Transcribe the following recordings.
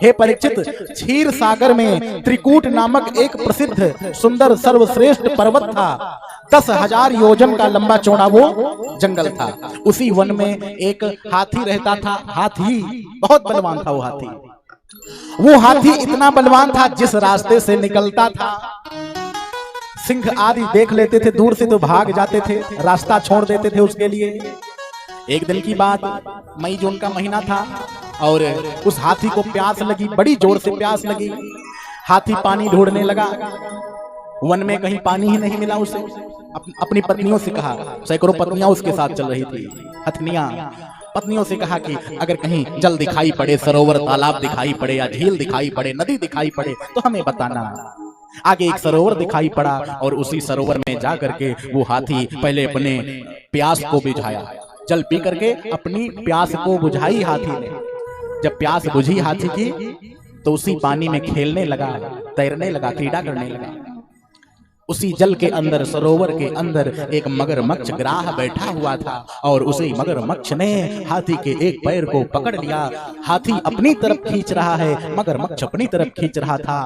हे परीक्षित, क्षीर सागर में त्रिकूट नामक एक प्रसिद्ध सुंदर सर्वश्रेष्ठ पर्वत था। 10,000 योजन का लंबा चौड़ा वो जंगल था। उसी वन में एक हाथी रहता था। हाथी बहुत बलवान था। वो हाथी इतना बलवान था, जिस रास्ते से निकलता था सिंह आदि देख लेते थे दूर से तो भाग जाते थे, रास्ता छोड़ देते थे उसके लिए। एक दिन की बात, मई जून का महीना था और उस हाथी को प्यास लगी, बड़ी जोर से प्यास लगी। हाथी पानी ढूंढने लगा। वन में कहीं पानी ही नहीं मिला उसे। अपनी पत्नियों से कहा, सैकड़ों पत्नियां उसके साथ चल रही थी, हथनियां। पत्नियों से कहा कि अगर कहीं जल दिखाई पड़े, सरोवर तालाब दिखाई पड़े या झील दिखाई पड़े, नदी दिखाई पड़े तो हमें बताना। आगे एक सरोवर दिखाई पड़ा और उसी सरोवर में जा करके वो हाथी पहले अपने प्यास को बुझाया। जल पी करके अपनी प्यास को बुझाई हाथी ने। जब प्यास बुझी हाथी की तो उसी पानी में खेलने लगा, तैरने लगा, क्रीड़ा करने लगा। उसी जल के अंदर, सरोवर के अंदर एक मगरमच्छ ग्राह बैठा हुआ था और उसी मगरमच्छ ने हाथी के एक पैर को पकड़ लिया। हाथी अपनी तरफ खींच रहा है, मगरमच्छ अपनी तरफ खींच रहा था।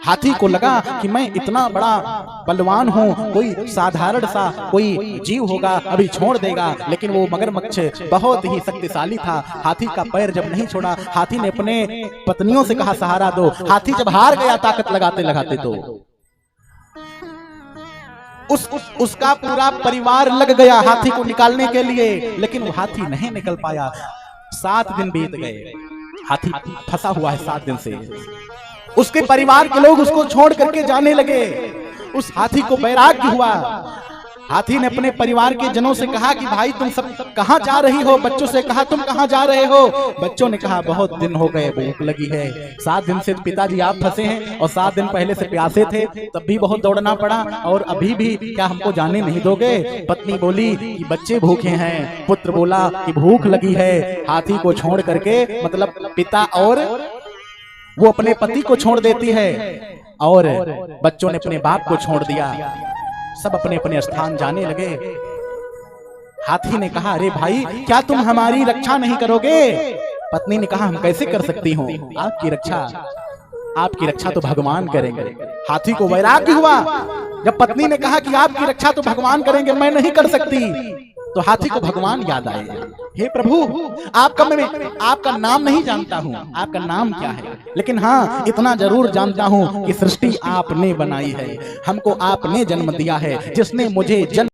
हाथी को लगा कि मैं इतना बड़ा बलवान हूँ, कोई साधारण सा कोई जीव होगा अभी छोड़ देगा, लेकिन वो मगरमच्छ बहुत ही शक्तिशाली था। हाथी का पैर जब नहीं छोड़ा, हाथी ने अपने पत्नियों से कहा सहारा दो। हाथी जब हार गया ताकत लगाते लगाते तो उसका पूरा परिवार लग गया हाथी को निकालने के लिए, लेकिन वो हाथी नहीं निकल पाया। 7 दिन बीत गए, हाथी फंसा हुआ है 7 दिन से। उसके परिवार के लोग उसको छोड़ करके जाने लगे। उस हाथी को वैराग्य हुआ। हाथी ने अपने परिवार के जनों से कहा कि भाई तुम सब कहां जा रही हो। बच्चों से कहा तुम कहां जा रहे हो। बच्चों ने कहा बहुत दिन हो गए, भूख लगी है। 7 दिन से पिताजी आप फंसे हैं और 7 दिन पहले से प्यासे थे, तब भी बहुत दौड़ना पड़ा और अभी भी क्या हमको जाने नहीं दोगे। पत्नी बोली कि बच्चे भूखे हैं, पुत्र बोला कि भूख लगी है। हाथी को छोड़ करके, मतलब पिता और वो अपने पति को छोड़ देती है और बच्चों ने अपने बाप को छोड़ दिया। सब अपने अपने स्थान जाने लगे। हाथी ने कहा अरे भाई, क्या तुम हमारी रक्षा नहीं करोगे। पत्नी ने कहा हम कैसे कर सकती हूँ आपकी रक्षा, आपकी रक्षा तो भगवान करेंगे। हाथी को वैराग्य हुआ। जब पत्नी ने कहा कि आपकी रक्षा तो भगवान करेंगे, मैं नहीं कर सकती, तो हाथी को भगवान याद आए। हे प्रभु, आपका नाम नहीं जानता हूँ, आपका नाम क्या है, लेकिन हाँ इतना जरूर जानता हूँ कि सृष्टि आपने बनाई है, हमको आपने जन्म दिया है। जिसने मुझे जन्म